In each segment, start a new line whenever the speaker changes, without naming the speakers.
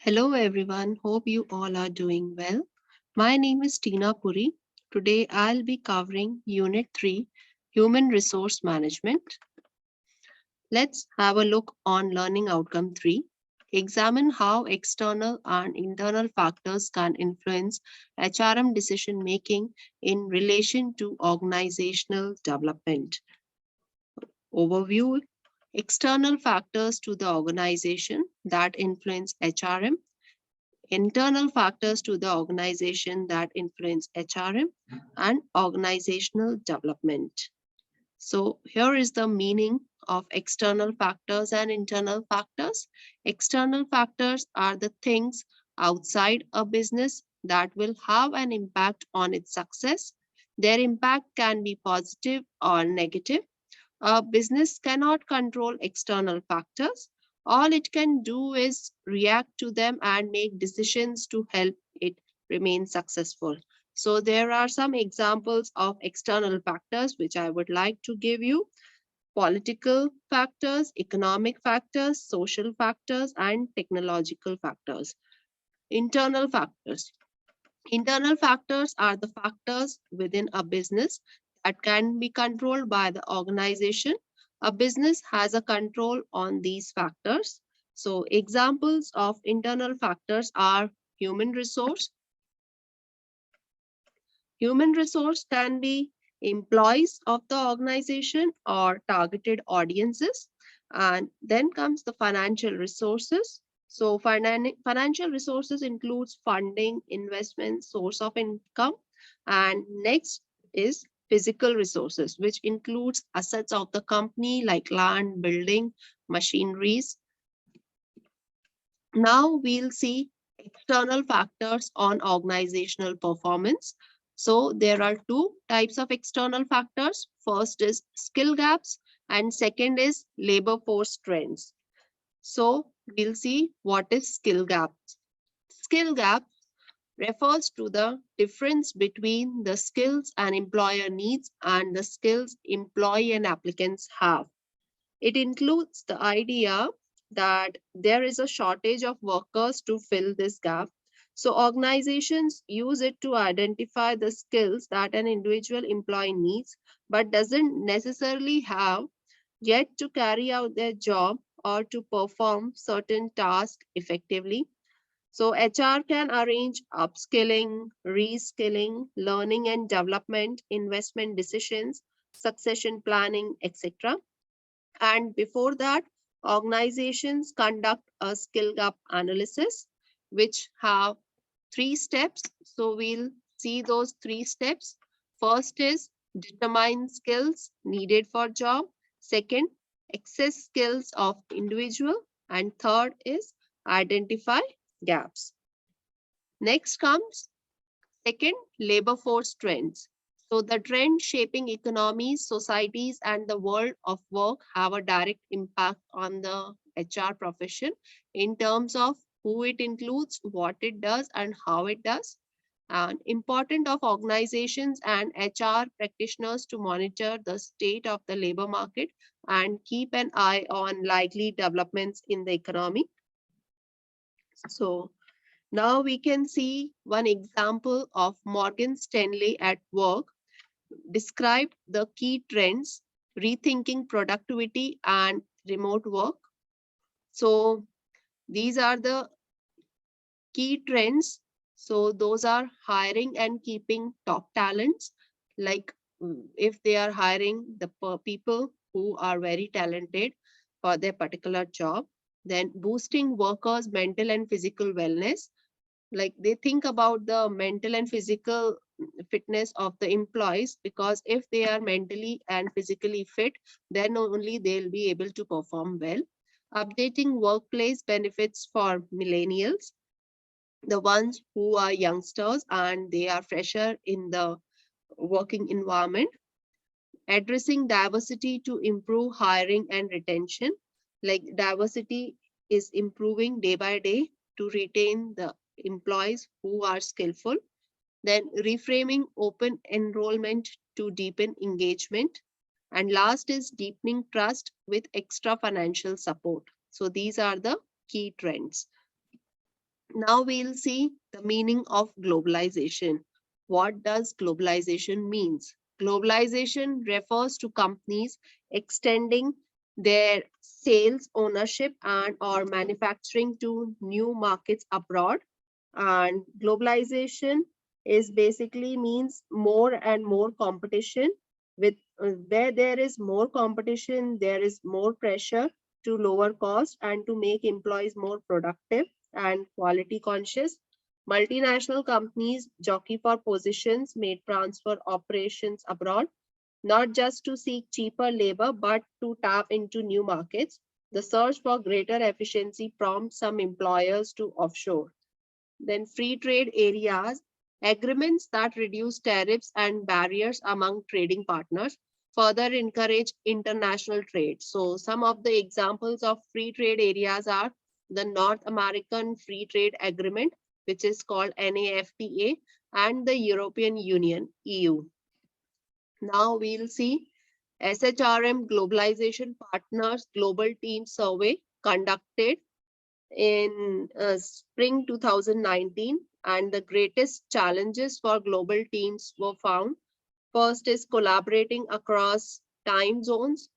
Hello everyone, hope you all are doing well. My name is Tina Puri. Today I'll be covering Unit 3, Human Resource Management. Let's have a look on Learning Outcome 3. Examine how external and internal factors can influence HRM decision making in relation to organizational development. Overview. External factors to the organization that influence HRM, internal factors to the organization that influence HRM, and organizational development. So here is the meaning of external factors and internal factors. External factors are the things outside a business that will have an impact on its success. Their impact can be positive or negative. A business cannot control external factors. All it can do is react to them and make decisions to help it remain successful. So, there are some examples of external factors which I would like to give you: political factors, economic factors, social factors, and technological factors. Internal factors. Internal factors are the factors within a business that can be controlled by the organization. A business has a control on these factors. So, examples of internal factors are human resource. Human resource can be employees of the organization or targeted audiences. And then comes the financial resources. So financial resources includes funding, investment, source of income. And next is physical resources, which includes assets of the company like land, building, machineries. Now we'll see external factors on organizational performance. So there are two types of external factors. First is skill gaps and second is labor force trends. So we'll see what is skill gaps. Skill gap refers to the difference between the skills an employer needs and the skills employee and applicants have. It includes the idea that there is a shortage of workers to fill this gap. So organizations use it to identify the skills that an individual employee needs but doesn't necessarily have yet to carry out their job or to perform certain tasks effectively. So HR can arrange upskilling, reskilling, learning and development, investment decisions, succession planning, etc. And before that, organizations conduct a skill gap analysis, which have three steps. So we'll see those three steps. First is determine skills needed for job. Second, access skills of individual. And third is identify gaps. Next comes second, labor force trends. So the trends shaping economies, societies, and the world of work have a direct impact on the HR profession in terms of who it includes, what it does, and how it does. And important of organizations and HR practitioners to monitor the state of the labor market and keep an eye on likely developments in the economy. So now we can see one example of Morgan Stanley at work described the key trends, rethinking productivity and remote work. So these are the key trends. So those are hiring and keeping top talents. Like if they are hiring the people who are very talented for their particular job, then boosting workers' mental and physical wellness. Like they think about the mental and physical fitness of the employees, because if they are mentally and physically fit, then only they'll be able to perform well. Updating workplace benefits for millennials, the ones who are youngsters and they are fresher in the working environment. Addressing diversity to improve hiring and retention, like diversity is improving day by day to retain the employees who are skillful. Then reframing open enrollment to deepen engagement. And last is deepening trust with extra financial support. So these are the key trends. Now we'll see the meaning of globalization. What does globalization means? Globalization refers to companies extending their sales ownership and or manufacturing to new markets abroad. And globalization is basically means more and more competition. With where there is more competition, there is more pressure to lower cost and to make employees more productive and quality conscious. Multinational companies jockey for positions, may transfer operations abroad, not just to seek cheaper labor, but to tap into new markets. The search for greater efficiency prompts some employers to offshore. Then free trade areas, agreements that reduce tariffs and barriers among trading partners, further encourage international trade. So some of the examples of free trade areas are the North American Free Trade Agreement, which is called NAFTA, and the European Union, EU. Now we'll see SHRM Globalization Partners Global Team Survey conducted in spring 2019, and the greatest challenges for global teams were found. First is collaborating across time zones.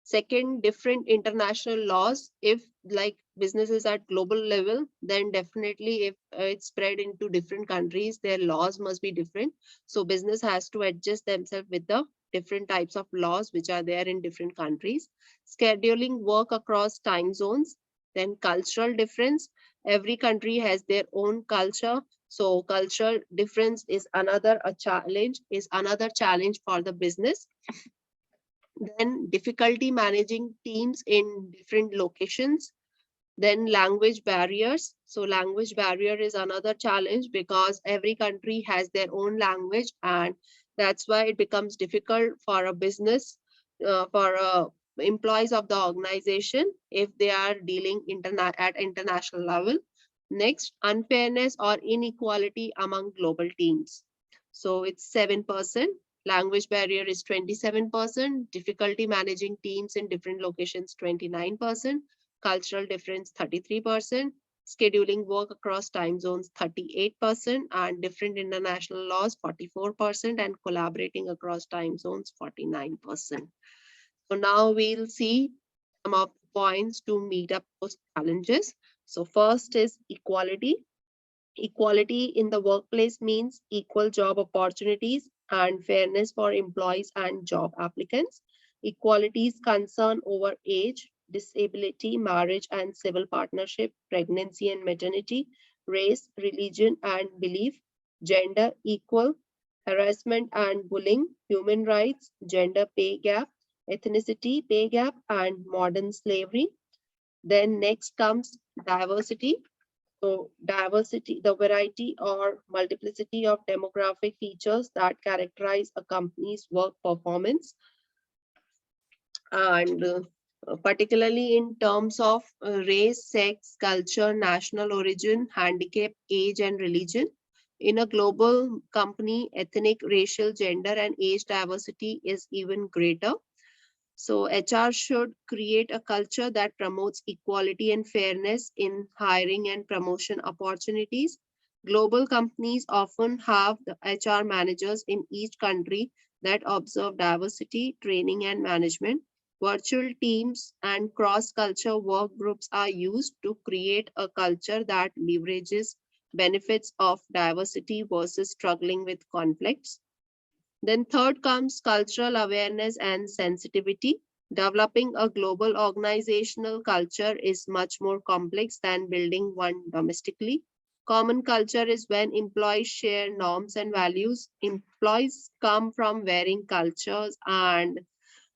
Second, different international laws. If like businesses at global level, then definitely if it's spread into different countries, their laws must be different. So business has to adjust themselves with the different types of laws which are there in different countries. Scheduling work across time zones. Then cultural difference. Every country has their own culture. So cultural difference is another challenge for the business. Then difficulty managing teams in different locations. Then language barriers. So language barrier is another challenge because every country has their own language, and that's why it becomes difficult for a business, for employees of the organization if they are dealing at international level. Next, unfairness or inequality among global teams. So it's 7%. Language barrier is 27%. Difficulty managing teams in different locations, 29%. Cultural difference, 33%. Scheduling work across time zones, 38%. And different international laws, 44%. And collaborating across time zones, 49%. So now we'll see some of the points to meet up those challenges. So first is equality. Equality in the workplace means equal job opportunities and fairness for employees and job applicants. Equality is concern over age, disability, marriage and civil partnership, pregnancy and maternity, race, religion and belief, gender equal, harassment and bullying, human rights, gender pay gap, ethnicity pay gap, and modern slavery. Then next comes diversity. So diversity, the variety or multiplicity of demographic features that characterize a company's work performance, and particularly in terms of race, sex, culture, national origin, handicap, age, and religion. In a global company, ethnic, racial, gender, and age diversity is even greater. So HR should create a culture that promotes equality and fairness in hiring and promotion opportunities. Global companies often have the HR managers in each country that observe diversity, training, and management. Virtual teams and cross-culture work groups are used to create a culture that leverages benefits of diversity versus struggling with conflicts. Then third comes cultural awareness and sensitivity. Developing a global organizational culture is much more complex than building one domestically. Common culture is when employees share norms and values. Employees come from varying cultures and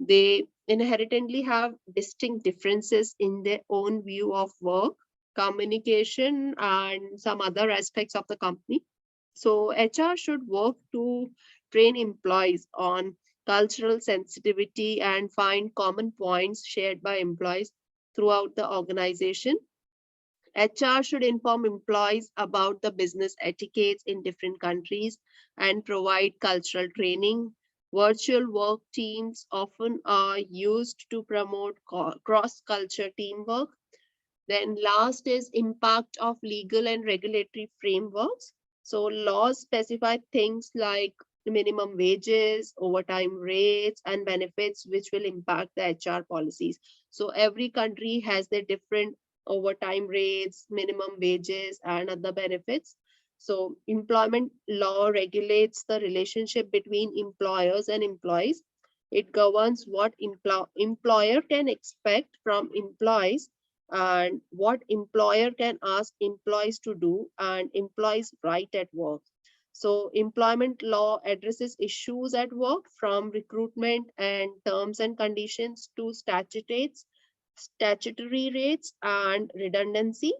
they inherently have distinct differences in their own view of work, communication, and some other aspects of the company. So HR should work to train employees on cultural sensitivity and find common points shared by employees throughout the organization. HR should inform employees about the business etiquettes in different countries and provide cultural training. Virtual work teams often are used to promote cross-culture teamwork. Then last is impact of legal and regulatory frameworks. So laws specify things like minimum wages, overtime rates, and benefits, which will impact the HR policies. So every country has their different overtime rates, minimum wages, and other benefits. So employment law regulates the relationship between employers and employees. It governs what employer can expect from employees and what employer can ask employees to do and employees' right at work. So employment law addresses issues at work from recruitment and terms and conditions to statutory rates and redundancy,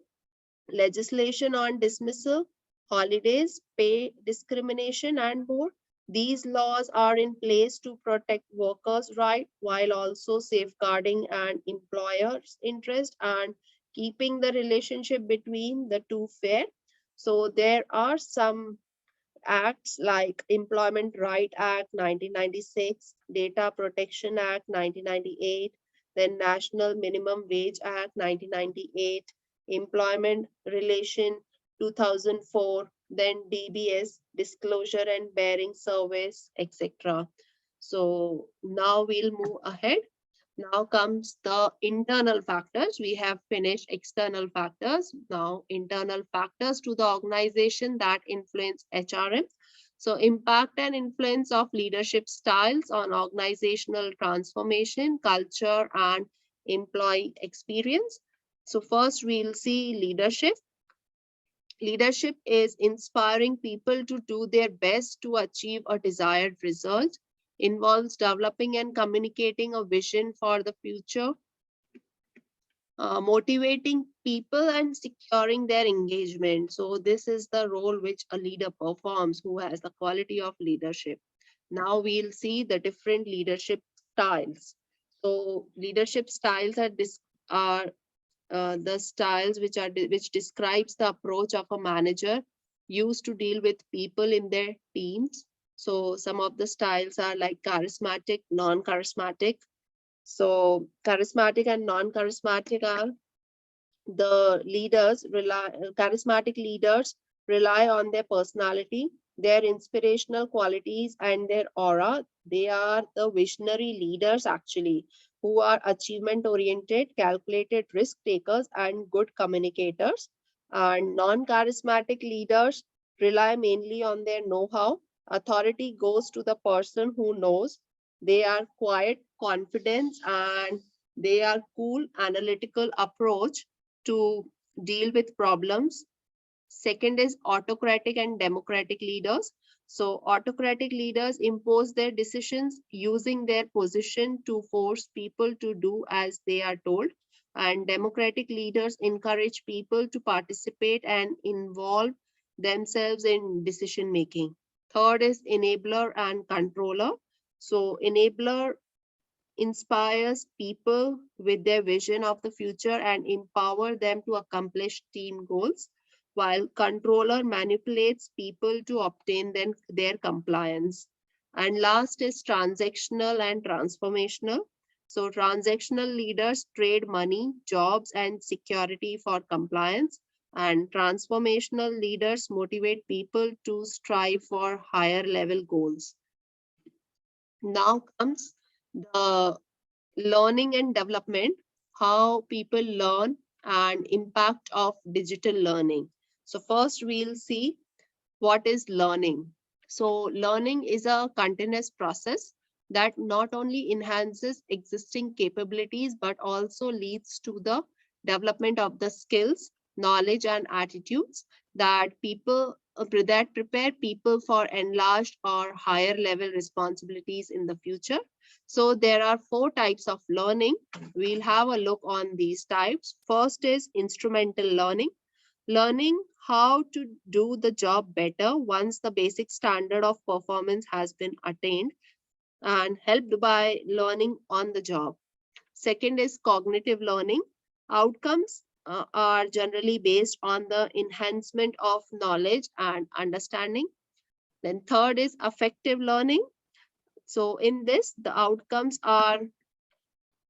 legislation on dismissal, holidays, pay discrimination, and more. These laws are in place to protect workers' rights while also safeguarding an employer's interest and keeping the relationship between the two fair. So there are some acts like Employment Right Act 1996, Data Protection Act 1998, then National Minimum Wage Act 1998, Employment Relation 2004, then DBS, Disclosure and Bearing Service, etc. So now we'll move ahead. Now comes the internal factors. We have finished external factors. Now internal factors to the organization that influence HRM. So impact and influence of leadership styles on organizational transformation, culture, and employee experience. So first we'll see leadership. Leadership is inspiring people to do their best to achieve a desired result, involves developing and communicating a vision for the future, motivating people and securing their engagement. So this is the role which a leader performs who has the quality of leadership. Now we'll see the different leadership styles. So leadership styles are the styles which describes the approach of a manager used to deal with people in their teams. So some of the styles are like charismatic, non-charismatic. So charismatic and non-charismatic are the charismatic leaders rely on their personality, their inspirational qualities, and their aura. They are the visionary leaders actually, who are achievement oriented, calculated risk takers, and good communicators. And non charismatic leaders rely mainly on their know how. Authority goes to the person who knows. They are quiet, confidence, and they are cool, analytical approach to deal with problems. Second is autocratic and democratic leaders. So autocratic leaders impose their decisions using their position to force people to do as they are told. And democratic leaders encourage people to participate and involve themselves in decision making. Third is enabler and controller. So enabler inspires people with their vision of the future and empower them to accomplish team goals, while controller manipulates people to obtain their compliance. And last is transactional and transformational. So transactional leaders trade money, jobs, and security for compliance, and transformational leaders motivate people to strive for higher level goals. Now comes the learning and development, how people learn and impact of digital learning. So first we'll see what is learning. So learning is a continuous process that not only enhances existing capabilities but also leads to the development of the skills, knowledge, and attitudes that prepare people for enlarged or higher level responsibilities in the future. So there are 4 types of learning. We'll have a look on these types. First is instrumental learning. Learning how to do the job better once the basic standard of performance has been attained and helped by learning on the job. Second is cognitive learning. Outcomes are generally based on the enhancement of knowledge and understanding. Then third is affective learning. So in this, the outcomes are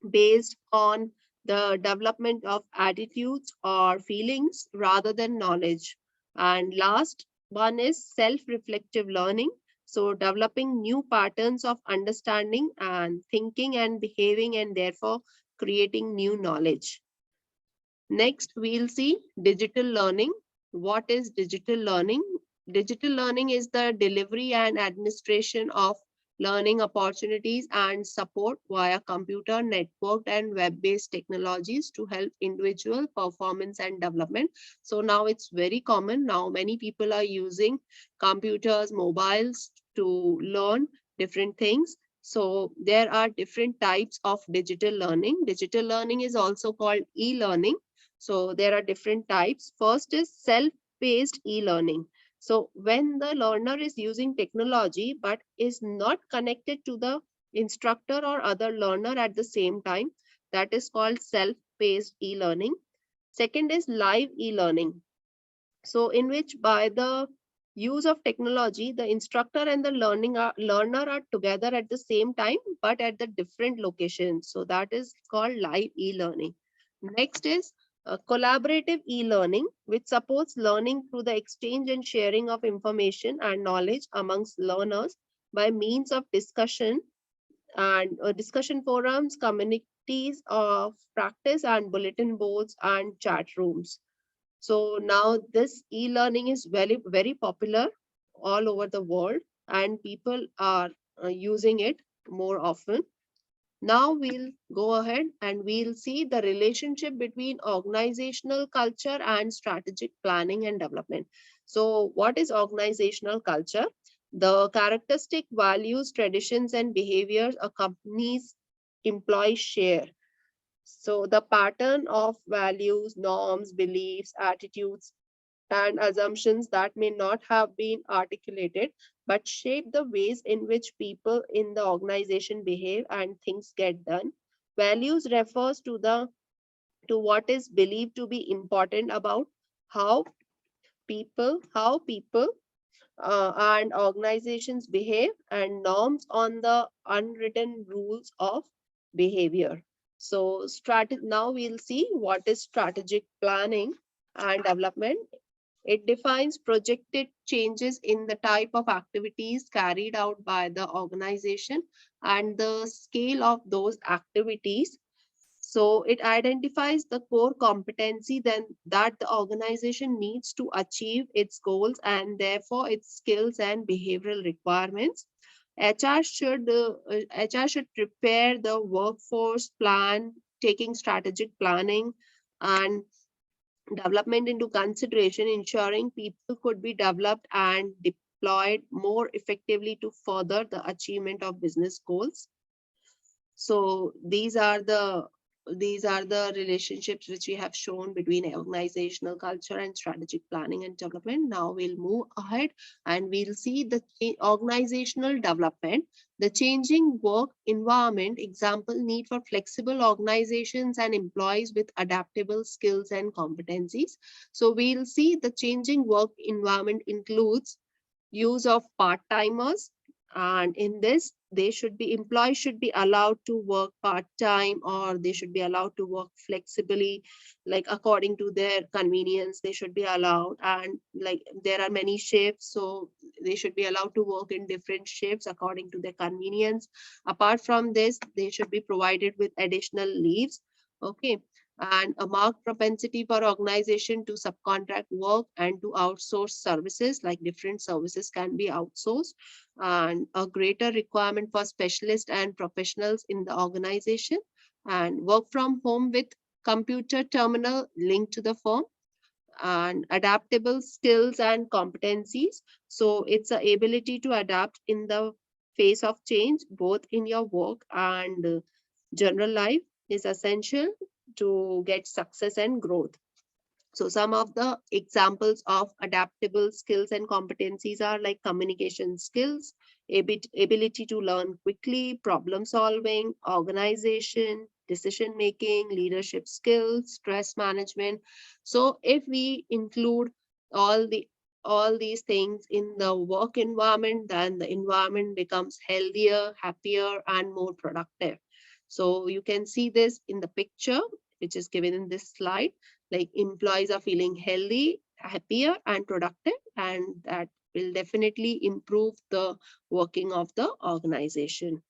based on the development of attitudes or feelings rather than knowledge. And last one is self-reflective learning. So developing new patterns of understanding and thinking and behaving, and therefore creating new knowledge. Next, we'll see digital learning. What is digital learning? Digital learning is the delivery and administration of learning opportunities and support via computer, networked, and web-based technologies to help individual performance and development. So now it's very common. Now many people are using computers, mobiles to learn different things. So there are different types of digital learning. Digital learning is also called e-learning. So there are different types. First is self-paced e-learning. So when the learner is using technology but is not connected to the instructor or other learner at the same time, that is called self-paced e-learning. Second is live e-learning. So in which by the use of technology, the instructor and the learner are together at the same time, but at the different locations. So that is called live e-learning. Next is collaborative e-learning, which supports learning through the exchange and sharing of information and knowledge amongst learners by means of discussion and discussion forums, communities of practice, and bulletin boards and chat rooms. So now this e-learning is very popular all over the world, and people are using it more often. Now we'll go ahead and we'll see the relationship between organizational culture and strategic planning and development. So what is organizational culture? The characteristic values, traditions, and behaviors a company's employees share. So the pattern of values, norms, beliefs, attitudes, and assumptions that may not have been articulated but shape the ways in which people in the organization behave and things get done. Values refers to what is believed to be important about how people and organizations behave, and norms on the unwritten rules of behavior. So now we'll see what is strategic planning and development. It defines projected changes in the type of activities carried out by the organization and the scale of those activities. So it identifies the core competency then that the organization needs to achieve its goals and therefore its skills and behavioral requirements. HR should prepare the workforce plan, taking strategic planning and development into consideration, ensuring people could be developed and deployed more effectively to further the achievement of business goals. So these are the relationships which we have shown between organizational culture and strategic planning and development. Now we'll move ahead and we'll see the organizational development, the changing work environment, example, need for flexible organizations and employees with adaptable skills and competencies. So we'll see the changing work environment includes use of part-timers, and in this employees should be allowed to work part-time, or they should be allowed to work flexibly, like according to their convenience they should be allowed. And like there are many shifts, so they should be allowed to work in different shifts according to their convenience. Apart from this, they should be provided with additional leaves. Okay. And a marked propensity for organization to subcontract work and to outsource services, like different services can be outsourced, and a greater requirement for specialists and professionals in the organization, and work from home with computer terminal linked to the firm, and adaptable skills and competencies. So it's the ability to adapt in the face of change, both in your work and general life, is essential to get success and growth. So some of the examples of adaptable skills and competencies are like communication skills, ability to learn quickly, problem solving, organization, decision making, leadership skills, stress management. So if we include all the all these things in the work environment, then the environment becomes healthier, happier, and more productive. So you can see this in the picture. which is given in this slide, like employees are feeling healthy, happier, and productive, and that will definitely improve the working of the organization.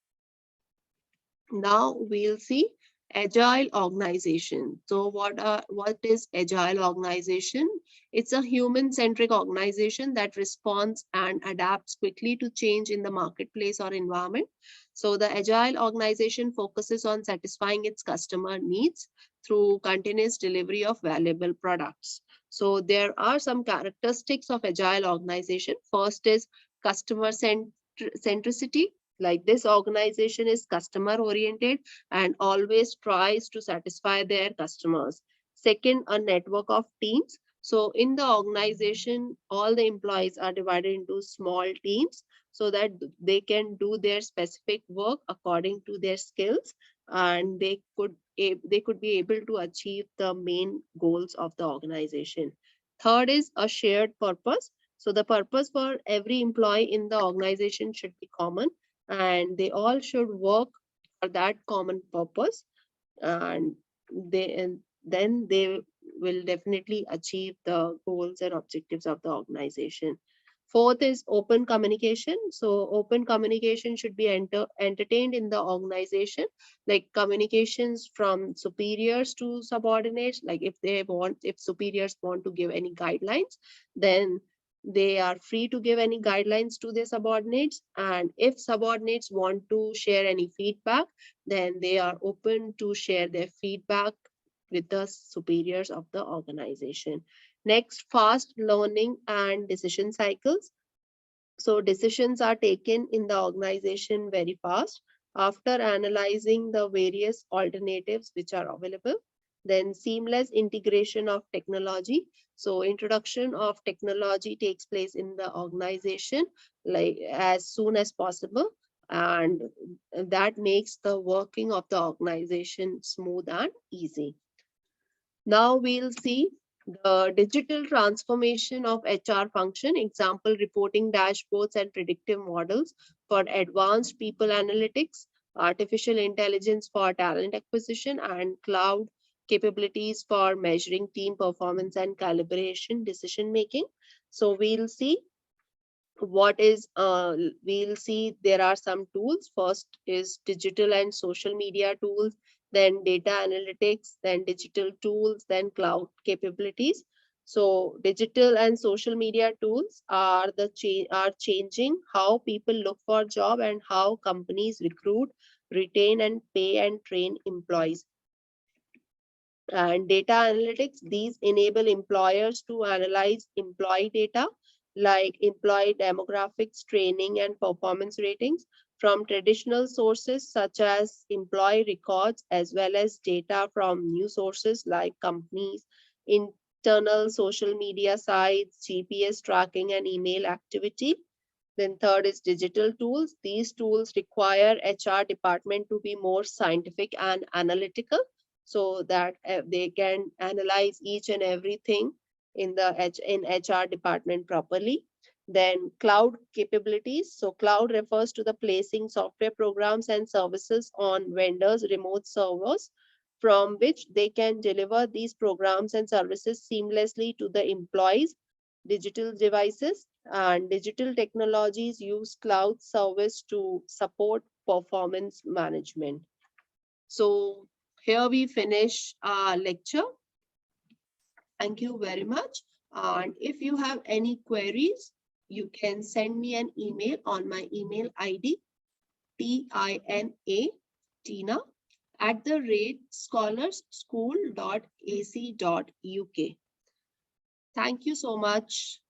Now we'll see agile organization. So what is agile organization? It's a human-centric organization that responds and adapts quickly to change in the marketplace or environment. So the agile organization focuses on satisfying its customer needs through continuous delivery of valuable products. So there are some characteristics of agile organization. First is customer centricity. Like this organization is customer oriented and always tries to satisfy their customers. Second, a network of teams. So in the organization, all the employees are divided into small teams so that they can do their specific work according to their skills, and they could be able to achieve the main goals of the organization. Third is a shared purpose. So the purpose for every employee in the organization should be common, and they all should work for that common purpose, and then they will definitely achieve the goals and objectives of the organization. Fourth is open communication. So open communication should be entertained in the organization, like communications from superiors to subordinates. Like if superiors want to give any guidelines, then they are free to give any guidelines to their subordinates. And if subordinates want to share any feedback, then they are open to share their feedback with the superiors of the organization. Next, fast learning and decision cycles. So decisions are taken in the organization very fast after analyzing the various alternatives which are available. Then seamless integration of technology. So introduction of technology takes place in the organization like as soon as possible, and that makes the working of the organization smooth and easy. Now we'll see the digital transformation of HR function, example reporting dashboards and predictive models for advanced people analytics, artificial intelligence for talent acquisition, and cloud capabilities for measuring team performance and calibration decision making. So we'll see there are some tools. First is digital and social media tools, then data analytics, then digital tools, then cloud capabilities. So digital and social media tools are changing how people look for job and how companies recruit, retain, and pay and train employees. And data analytics, these enable employers to analyze employee data like employee demographics, training, and performance ratings from traditional sources such as employee records, as well as data from new sources like companies, internal social media sites, GPS tracking, and email activity. Then third is digital tools. These tools require HR department to be more scientific and analytical so that they can analyze each and everything in HR department properly. Then cloud capabilities. So cloud refers to the placing software programs and services on vendors' remote servers from which they can deliver these programs and services seamlessly to the employees' digital devices. And digital technologies use cloud service to support performance management. So here we finish our lecture. Thank you very much. And if you have any queries, you can send me an email on my email ID, tina@scholarschool.ac.uk. Thank you so much.